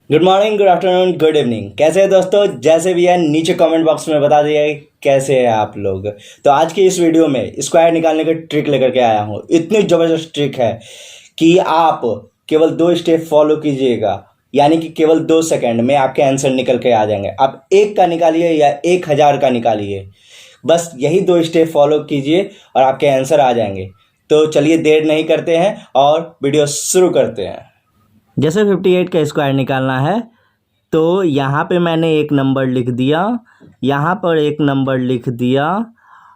Good morning, good afternoon, good evening. कैसे हैं दोस्तों? जैसे भी है नीचे कमेंट बॉक्स में बता दिए कैसे हैं आप लोग। तो आज की इस वीडियो में स्क्वायर निकालने की ट्रिक लेकर के आया हूँ। इतनी ज़बरदस्त ट्रिक है कि आप केवल 2 स्टेप फॉलो कीजिएगा, यानी कि केवल 2 सेकंड में आपके आंसर निकल के आ जाएंगे। आप 1 का निकालिए या 1000 का निकालिए, बस यही 2 स्टेप फॉलो कीजिए और आपके आंसर आ जाएंगे। तो चलिए देर नहीं करते हैं और वीडियो शुरू करते हैं। जैसे 58 का स्क्वायर निकालना है तो यहाँ पे मैंने एक नंबर लिख दिया, यहाँ पर एक नंबर लिख दिया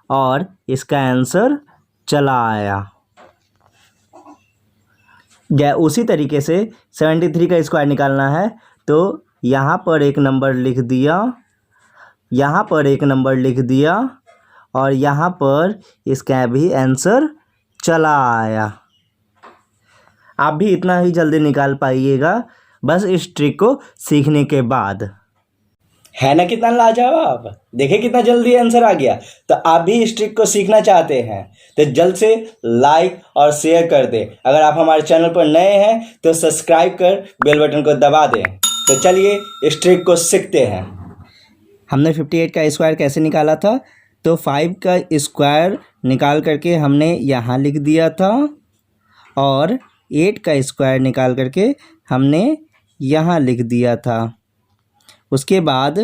और इसका आंसर चला आया। उसी तरीके से 73 का स्क्वायर निकालना है तो यहाँ पर एक नंबर लिख दिया, यहाँ पर एक नंबर लिख दिया और यहाँ पर इसका भी आंसर चला आया। आप भी इतना ही जल्दी निकाल पाइएगा बस इस ट्रिक को सीखने के बाद। है ना कितना लाजवाब? देखिए कितना जल्दी आंसर आ गया। तो आप भी इस ट्रिक को सीखना चाहते हैं तो जल्द से लाइक और शेयर कर दें। अगर आप हमारे चैनल पर नए हैं तो सब्सक्राइब कर बेल बटन को दबा दें। तो चलिए इस ट्रिक को सीखते हैं। हमने 58 का स्क्वायर कैसे निकाला था? तो 5 का स्क्वायर निकाल करके हमने यहाँ लिख दिया था और 8 का स्क्वायर निकाल करके हमने यहाँ लिख दिया था। उसके बाद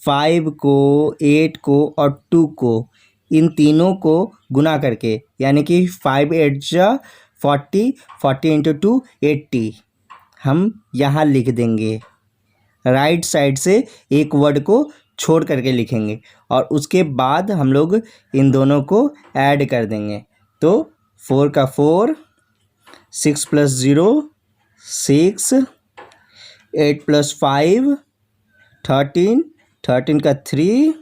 5 को, 8 को और 2 को, इन तीनों को गुना करके, यानी कि 5 8 जा 40, 40 इंटू 2 80, हम यहाँ लिख देंगे। राइट साइड से एक वर्ड को छोड़ करके लिखेंगे और उसके बाद हम लोग इन दोनों को ऐड कर देंगे। तो 4 का 4, 6 प्लस 0 6, 8 प्लस 5 13, 13 का 3,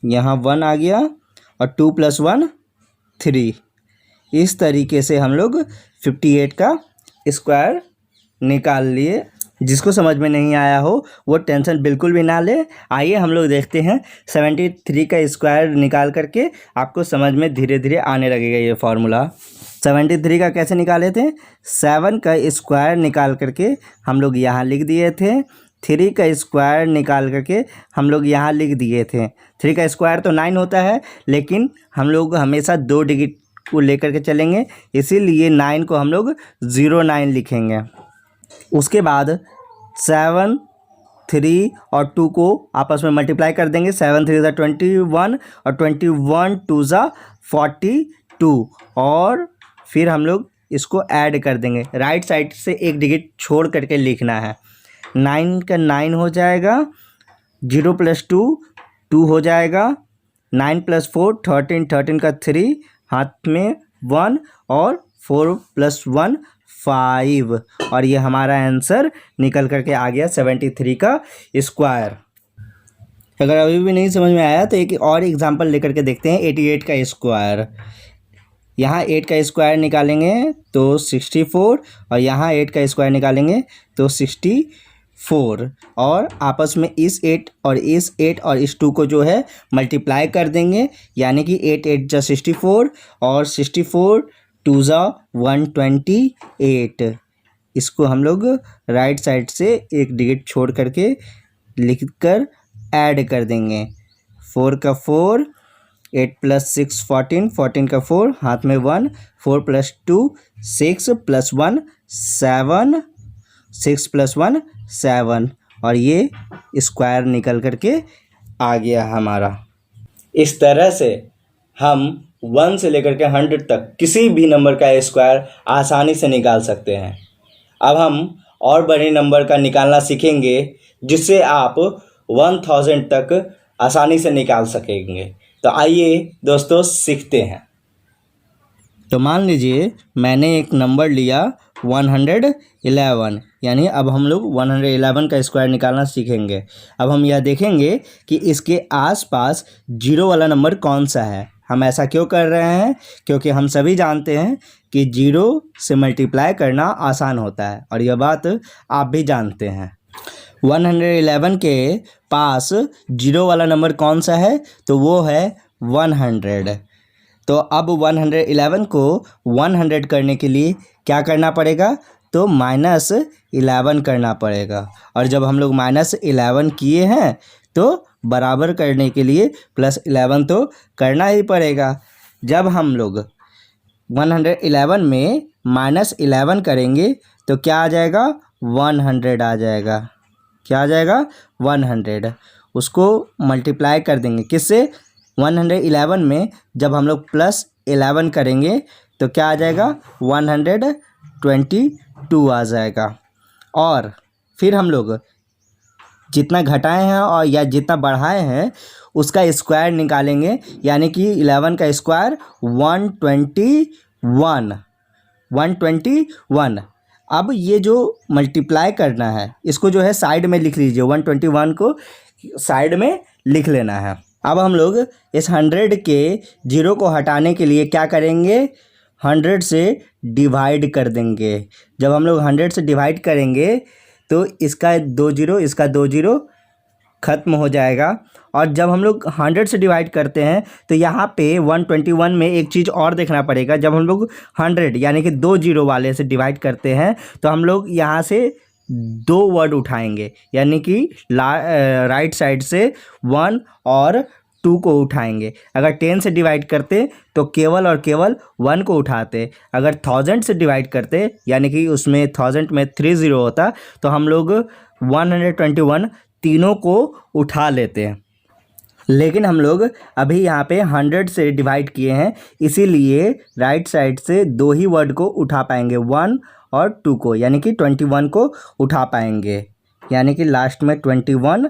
यहाँ 1 आ गया और 2 प्लस 1 3। इस तरीके से हम लोग 58 का स्क्वायर निकाल लिए। जिसको समझ में नहीं आया हो वो टेंशन बिल्कुल भी ना ले। आइए हम लोग देखते हैं 73 का स्क्वायर निकाल करके आपको समझ में धीरे धीरे आने लगेगा ये फार्मूला। 73 का कैसे निकाले थे? 7 का स्क्वायर निकाल करके हम लोग यहाँ लिख दिए थे। 3 का स्क्वायर निकाल करके हम लोग यहाँ लिख दिए थे। 3 का स्क्वायर तो 9 होता है, लेकिन हम लोग हमेशा 2 डिजिट को लेकर के चलेंगे, इसीलिए 9 को हम लोग 09 लिखेंगे। उसके बाद 7, 3 और 2 को आपस में मल्टीप्लाई कर देंगे। 7 3 ज़ा 21 और 21 2 ज़ा 42 और फिर हम लोग इसको ऐड कर देंगे। राइट साइड से एक डिजिट छोड़ करके लिखना है। 9 का 9 हो जाएगा, 0 प्लस 2 2 हो जाएगा, 9 प्लस 4 13, 13 का 3, हाथ में 1 और 4 प्लस 1 5 और ये हमारा आंसर निकल करके आ गया 73 का स्क्वायर। अगर अभी भी नहीं समझ में आया तो एक और एग्जांपल लेकर के देखते हैं। 88 का स्क्वायर, यहाँ 8 का स्क्वायर निकालेंगे तो 64 और यहाँ 8 का स्क्वायर निकालेंगे तो 64 और आपस में इस 8 और इस 8 और इस 2 को जो है मल्टीप्लाई कर देंगे, यानी कि 8 8 जा 64 और 64 2 ज़ा 128। इसको हम लोग राइट साइड से एक डिजिट छोड़ करके लिख कर ऐड कर देंगे। 4 का 4, 8 प्लस 6 14, 14 का 4, हाथ में 1, 4 प्लस 2 6 प्लस 1 7, 6 प्लस 1 7 और ये स्क्वायर निकल करके आ गया हमारा। इस तरह से हम 1 से लेकर के 100 तक किसी भी नंबर का स्क्वायर आसानी से निकाल सकते हैं। अब हम और बड़े नंबर का निकालना सीखेंगे जिससे आप 1000 तक आसानी से निकाल सकेंगे। तो आइए दोस्तों सीखते हैं। तो मान लीजिए मैंने एक नंबर लिया 111, यानी अब हम लोग 111 का स्क्वायर निकालना सीखेंगे। अब हम यह देखेंगे कि इसके आसपास 0 वाला नंबर कौन सा है। हम ऐसा क्यों कर रहे हैं? क्योंकि हम सभी जानते हैं कि 0 से मल्टीप्लाई करना आसान होता है और यह बात आप भी जानते हैं। 111 के पास 0 वाला नंबर कौन सा है? तो वो है 100। तो अब 111 को 100 करने के लिए क्या करना पड़ेगा? तो -11 करना पड़ेगा। और जब हम लोग -11 किए हैं तो बराबर करने के लिए +11 तो करना ही पड़ेगा। जब हम लोग 111 में -11 करेंगे तो क्या आ जाएगा, 100 आ जाएगा। क्या आ जाएगा, 100। उसको मल्टीप्लाई कर देंगे किससे, 111 में जब हम लोग +11 करेंगे तो क्या आ जाएगा, 122 आ जाएगा। और फिर हम लोग जितना घटाए हैं और या जितना बढ़ाए हैं उसका स्क्वायर निकालेंगे, यानी कि 11 का स्क्वायर 121। अब ये जो मल्टीप्लाई करना है इसको जो है साइड में लिख लीजिए, 121 को साइड में लिख लेना है। अब हम लोग इस 100 के 0 को हटाने के लिए क्या करेंगे, 100 से डिवाइड कर देंगे। जब हम लोग 100 से डिवाइड करेंगे तो इसका 2 0 इसका 2 0 ख़त्म हो जाएगा। और जब हम लोग 100 से डिवाइड करते हैं तो यहाँ पे 121 में एक चीज़ और देखना पड़ेगा। जब हम लोग 100 यानी कि 2 0 वाले से डिवाइड करते हैं तो हम लोग यहाँ से 2 वर्ड उठाएंगे, यानी कि राइट साइड से 1 और 2 को उठाएंगे। अगर 10 से डिवाइड करते तो केवल और केवल 1 को उठाते। अगर 1000 से डिवाइड करते यानी कि उसमें 1000 में 30 होता तो हम लोग 121 तीनों को उठा लेते हैं। लेकिन हम लोग अभी यहाँ पे 100 से डिवाइड किए हैं, इसीलिए राइट साइड से 2 ही वर्ड को उठा पाएंगे, 1 और 2 को, यानी कि 21 को उठा पाएंगे। यानी कि लास्ट में 21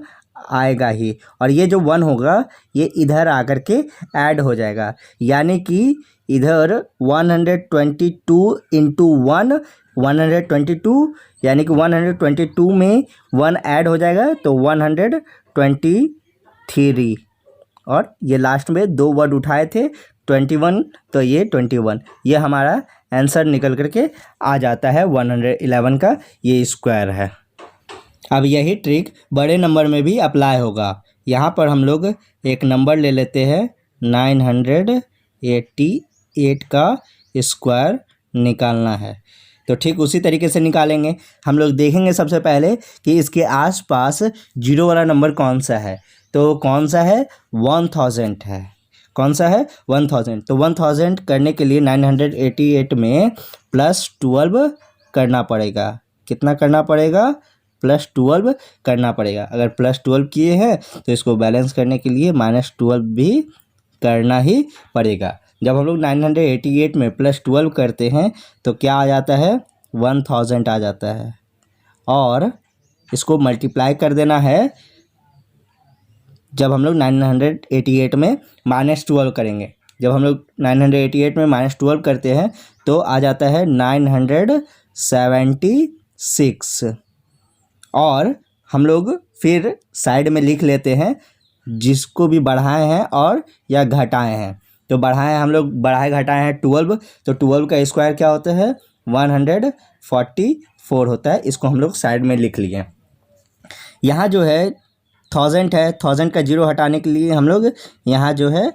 आएगा ही। और ये जो 1 होगा ये इधर आकर के ऐड हो जाएगा, यानी कि इधर 122 इंटू 1 122, यानी कि 122 में 1 ऐड हो जाएगा तो 123। और ये लास्ट में 2 वर्ड उठाए थे 21, तो ये 21, ये हमारा आंसर निकल करके आ जाता है 111 का, ये स्क्वायर है। अब यही ट्रिक बड़े नंबर में भी अप्लाई होगा। यहाँ पर हम लोग एक नंबर ले लेते हैं, 988 का स्क्वायर निकालना है। तो ठीक उसी तरीके से निकालेंगे। हम लोग देखेंगे सबसे पहले कि इसके आसपास 0 वाला नंबर कौन सा है। तो कौन सा है, 1000 है। कौन सा है, 1000। तो 1000 करने के लिए 988 में +12 करना पड़ेगा। कितना करना पड़ेगा, +12 करना पड़ेगा। अगर +12 किए हैं तो इसको बैलेंस करने के लिए -12 भी करना ही पड़ेगा। जब हम लोग 988 में +12 करते हैं तो क्या आ जाता है, 1000 आ जाता है। और इसको मल्टीप्लाई कर देना है। जब हम लोग 988 में -12 करेंगे, जब हम लोग 988 में -12 करते हैं तो आ जाता है 976। और हम लोग फिर साइड में लिख लेते हैं जिसको भी बढ़ाए हैं और या घटाए हैं। तो बढ़ाए हम लोग बढ़ाए घटाए हैं 12, तो 12 का स्क्वायर क्या होता है, 144 होता है। इसको हम लोग साइड में लिख लिए। यहाँ जो है 1000 है, 1000 का 0 हटाने के लिए हम लोग यहाँ जो है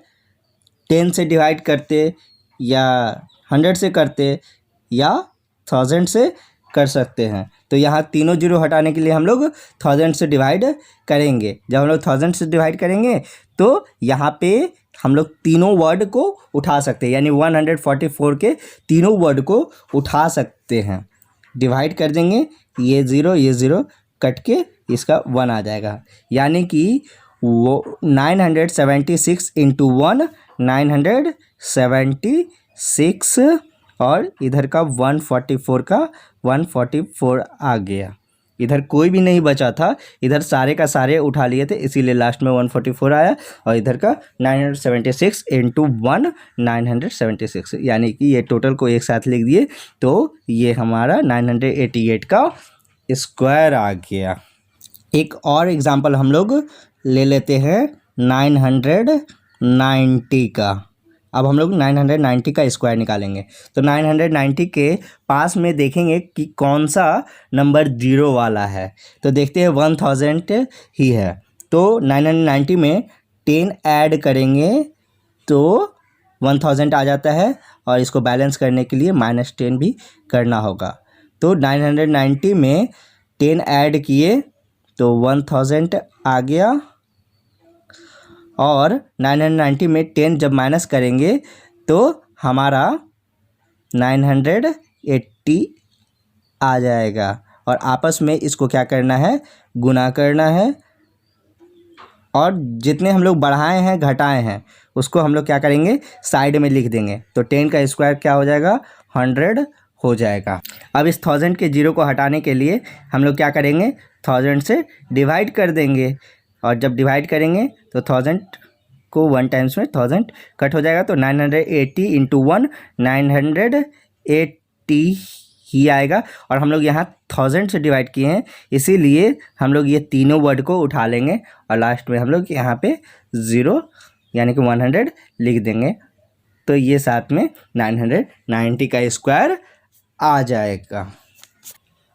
10 से डिवाइड करते या 100 से करते या 1000 से कर सकते हैं। तो यहाँ तीनों 0 हटाने के लिए हम लोग 1000 से डिवाइड करेंगे। जब हम लोग 1000 से डिवाइड करेंगे तो यहाँ पे हम लोग तीनों वर्ड को उठा सकते हैं, यानी 144 के तीनों वर्ड को उठा सकते हैं। डिवाइड कर देंगे, ये 0 कट के इसका 1 आ जाएगा, यानी कि वो 976 इंटू 1 976 और इधर का 144 का 144 आ गया। इधर कोई भी नहीं बचा था, इधर सारे का सारे उठा लिए थे, इसीलिए लास्ट में 144 आया। और इधर का 976 इंटू 1 976, यानी कि ये टोटल को एक साथ लिख दिए तो ये हमारा 988 का स्क्वायर आ गया। एक और एग्जांपल हम लोग ले लेते हैं 990 का। अब हम लोग 990 का स्क्वायर निकालेंगे। तो 990 के पास में देखेंगे कि कौन सा नंबर 0 वाला है। तो देखते हैं 1000 ही है, तो 990 में 10 ऐड करेंगे तो 1000 आ जाता है। और इसको बैलेंस करने के लिए -10 भी करना होगा। तो 990 में 10 ऐड किए तो 1000 आ गया, और 990 में 10 जब माइनस करेंगे तो हमारा 980 आ जाएगा। और आपस में इसको क्या करना है, गुना करना है, और जितने हम लोग बढ़ाए हैं घटाए हैं उसको हम लोग क्या करेंगे, साइड में लिख देंगे। तो 10 का स्क्वायर क्या हो जाएगा, 100 हो जाएगा। अब इस 1000 के जीरो को हटाने के लिए हम लोग क्या करेंगे, 1000 से डिवाइड कर देंगे, और जब डिवाइड करेंगे तो 1000 को 1 टाइम्स में 1000 कट हो जाएगा। तो 980 इंटू 1 980 ही आएगा, और हम लोग यहाँ 1000 से डिवाइड किए हैं, इसीलिए हम लोग ये तीनों वर्ड को उठा लेंगे और लास्ट में हम लोग यहाँ पे 0 यानी कि 100 लिख देंगे। तो ये साथ में 990 का स्क्वायर आ जाएगा।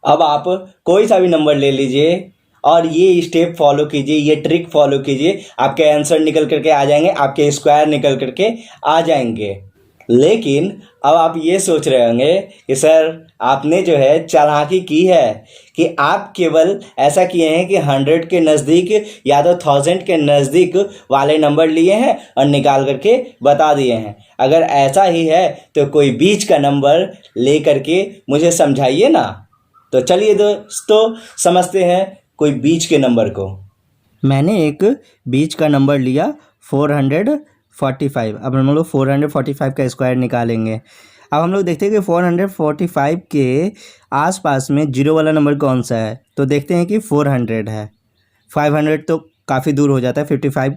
अब आप कोई सा भी नंबर ले लीजिए और ये स्टेप फॉलो कीजिए, ये ट्रिक फॉलो कीजिए, आपके आंसर निकल करके आ जाएंगे, आपके स्क्वायर निकल करके आ जाएंगे। लेकिन अब आप ये सोच रहे होंगे कि सर आपने जो है चालाकी की है कि आप केवल ऐसा किए हैं कि 100 के नज़दीक या तो 1000 के नज़दीक वाले नंबर लिए हैं और निकाल करके बता दिए हैं। अगर ऐसा ही है तो कोई बीच का नंबर ले करके मुझे समझाइए ना। तो चलिए दोस्तों समझते हैं कोई बीच के नंबर को। मैंने एक बीच का नंबर लिया 445। अब हम लोग 445 का स्क्वायर निकालेंगे। अब हम लोग देखते हैं कि 445 के आसपास में जीरो वाला नंबर कौन सा है, तो देखते हैं कि 400 है। 500 तो काफ़ी दूर हो जाता है, 55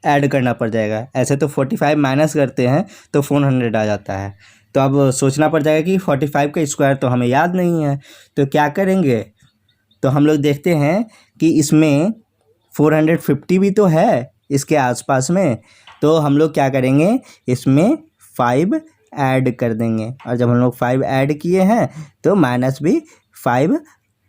ऐड करना पड़ जाएगा। ऐसे तो 45 माइनस करते हैं तो 400 आ जाता है। तो अब सोचना पड़ जाएगा कि 45 का स्क्वायर तो हमें याद नहीं है, तो क्या करेंगे। तो हम लोग देखते हैं कि इसमें 450 भी तो है इसके आसपास में, तो हम लोग क्या करेंगे, इसमें 5 ऐड कर देंगे, और जब हम लोग 5 ऐड किए हैं तो माइनस भी 5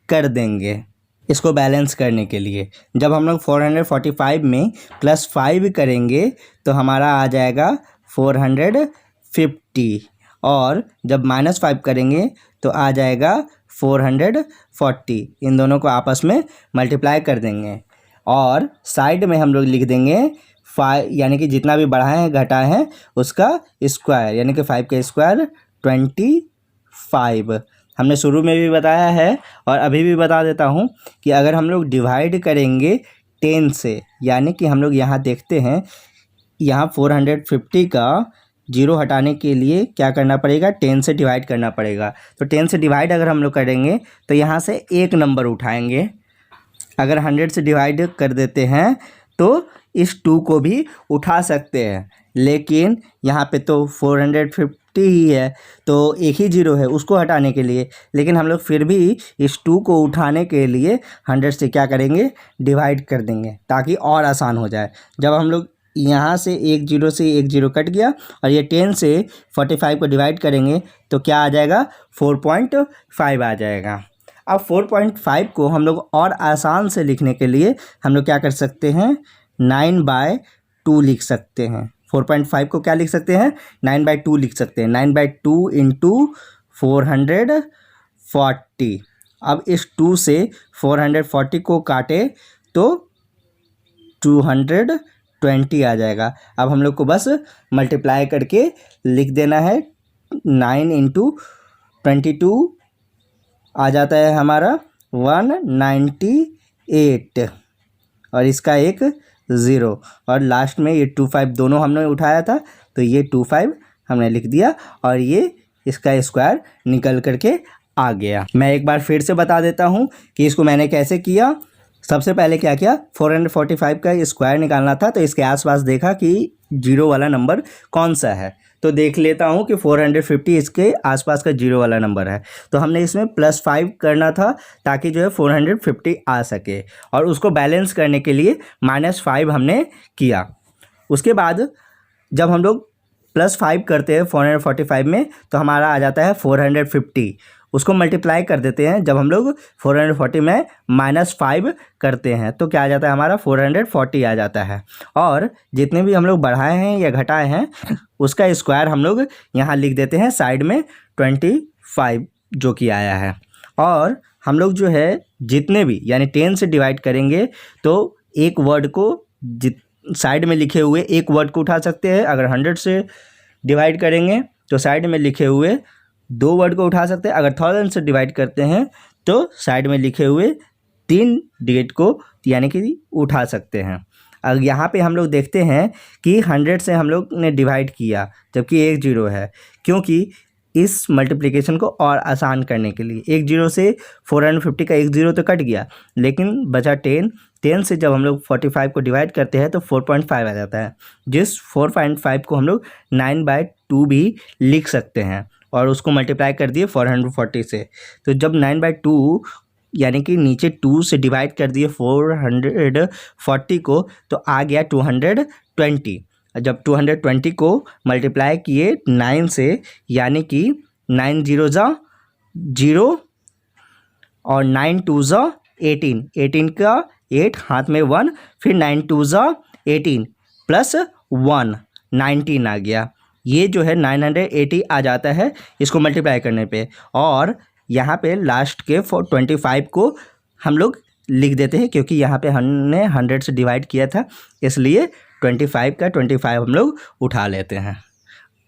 कर देंगे इसको बैलेंस करने के लिए। जब हम लोग 445 में +5 करेंगे तो हमारा आ जाएगा 450, और जब -5 करेंगे तो आ जाएगा 440। इन दोनों को आपस में मल्टीप्लाई कर देंगे, और साइड में हम लोग लिख देंगे 5 यानी कि जितना भी बढ़ाए हैं घटाए हैं उसका स्क्वायर, यानी कि 5 का स्क्वायर 25। हमने शुरू में भी बताया है और अभी भी बता देता हूँ कि अगर हम लोग डिवाइड करेंगे 10 से, यानी कि हम लोग यहाँ देखते हैं यहाँ 450 का जीरो हटाने के लिए क्या करना पड़ेगा, 10 से डिवाइड करना पड़ेगा। तो 10 से डिवाइड अगर हम लोग करेंगे तो यहाँ से एक नंबर उठाएंगे। अगर 100 से डिवाइड कर देते हैं तो इस 2 को भी उठा सकते हैं, लेकिन यहाँ पे तो 450 ही है तो एक ही जीरो है उसको हटाने के लिए, लेकिन हम लोग फिर भी इस 2 को उठाने के लिए 100 से क्या करेंगे, डिवाइड कर देंगे ताकि और आसान हो जाए। जब हम लोग यहाँ से एक जीरो से एक जीरो कट गया और ये 10 से 45 को डिवाइड करेंगे तो क्या आ जाएगा, 4.5 आ जाएगा। अब 4.5 को हम लोग और आसान से लिखने के लिए हम लोग क्या कर सकते हैं, 9/2 लिख सकते हैं। 4.5 को क्या लिख सकते हैं, 9/2 लिख सकते हैं। 9/2 इंटू 440। अब इस 2 से 440 को काटे तो 220 आ जाएगा। अब हम लोग को बस मल्टीप्लाई करके लिख देना है। 9 इंटू 22 आ जाता है हमारा 198, और इसका एक 0, और लास्ट में ये 25 दोनों हमने उठाया था तो ये 25 हमने लिख दिया, और ये इसका स्क्वायर निकल करके आ गया। मैं एक बार फिर से बता देता हूँ कि इसको मैंने कैसे किया। सबसे पहले क्या किया, 445 का स्क्वायर निकालना था, तो इसके आसपास देखा कि जीरो वाला नंबर कौन सा है, तो देख लेता हूँ कि 450 इसके आसपास का जीरो वाला नंबर है। तो हमने इसमें +5 करना था ताकि जो है 450 आ सके, और उसको बैलेंस करने के लिए -5 हमने किया। उसके बाद जब हम लोग +5 करते हैं 445 में तो हमारा आ जाता है 450। उसको मल्टीप्लाई कर देते हैं, जब हम लोग 440 में -5 करते हैं तो क्या आ जाता है हमारा, 440 आ जाता है। और जितने भी हम लोग बढ़ाए हैं या घटाए हैं उसका स्क्वायर हम लोग यहाँ लिख देते हैं साइड में 25 जो कि आया है। और हम लोग जो है जितने भी यानी 10 से डिवाइड करेंगे तो एक वर्ड को साइड में लिखे हुए एक वर्ड को उठा सकते हैं। अगर 100 से डिवाइड करेंगे तो साइड में लिखे हुए 2 वर्ड को उठा सकते हैं। अगर 1000 से डिवाइड करते हैं तो साइड में लिखे हुए 3 डिजिट को यानी कि उठा सकते हैं। अब यहाँ पे हम लोग देखते हैं कि 100 से हम लोग ने डिवाइड किया जबकि एक जीरो है, क्योंकि इस मल्टीप्लिकेशन को और आसान करने के लिए एक जीरो से 450 का एक जीरो तो कट गया, लेकिन बचा 10 से जब हम लोग 45 को डिवाइड करते हैं तो 4.5 आ जाता है, जिस 4.5 को हम लोग 9/2 भी लिख सकते हैं और उसको मल्टीप्लाई कर दिए 440 से। तो जब 9/2 यानी कि नीचे 2 से डिवाइड कर दिए 440 को तो आ गया 220। जब 220 को मल्टीप्लाई किए 9 से यानी कि 9 0 ज़ा 0 और 9 2 ज़ा 18, 18 का 8 हाथ में 1, फिर 9 2 ज़ा 18 प्लस 1 19 आ गया। ये जो है 980 आ जाता है इसको मल्टीप्लाई करने पे। और यहाँ पे लास्ट के 25 को हम लोग लिख देते हैं, क्योंकि यहाँ पे हमने 100 से डिवाइड किया था, इसलिए 25 का 25 हम लोग उठा लेते हैं।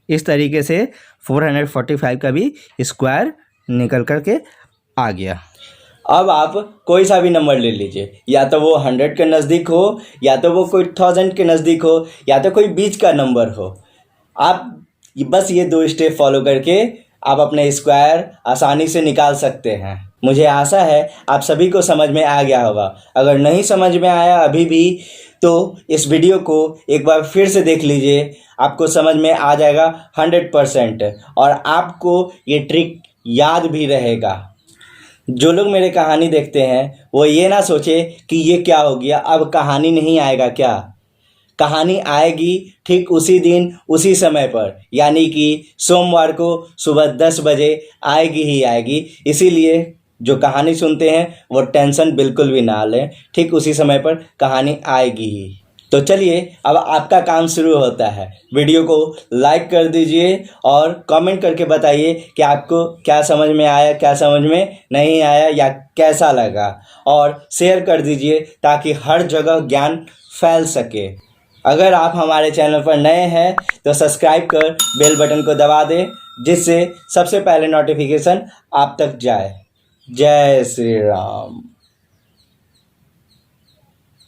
इस तरीके से 445 का भी स्क्वायर निकल कर के आ गया। अब आप कोई सा भी नंबर ले लीजिए, या तो वो 100 के नज़दीक हो, या तो वो कोई 1000 के नज़दीक हो, या तो कोई बीच का नंबर हो। आप बस ये 2 स्टेप फॉलो करके आप अपने स्क्वायर आसानी से निकाल सकते हैं। मुझे आशा है आप सभी को समझ में आ गया होगा। अगर नहीं समझ में आया अभी भी तो इस वीडियो को एक बार फिर से देख लीजिए, आपको समझ में आ जाएगा 100% और आपको ये ट्रिक याद भी रहेगा। जो लोग मेरे कहानी देखते हैं वो ये ना सोचे कि ये क्या हो गया, अब कहानी नहीं आएगा क्या। कहानी आएगी ठीक उसी दिन उसी समय पर, यानी कि सोमवार को सुबह 10 बजे आएगी ही आएगी। इसीलिए जो कहानी सुनते हैं वो टेंशन बिल्कुल भी ना लें, ठीक उसी समय पर कहानी आएगी ही। तो चलिए अब आपका काम शुरू होता है। वीडियो को लाइक कर दीजिए और कमेंट करके बताइए कि आपको क्या समझ में आया, क्या समझ में नहीं आया या कैसा लगा, और शेयर कर दीजिए ताकि हर जगह ज्ञान फैल सके। अगर आप हमारे चैनल पर नए हैं तो सब्सक्राइब कर बेल बटन को दबा दें, जिससे सबसे पहले नोटिफिकेशन आप तक जाए। जय श्री राम।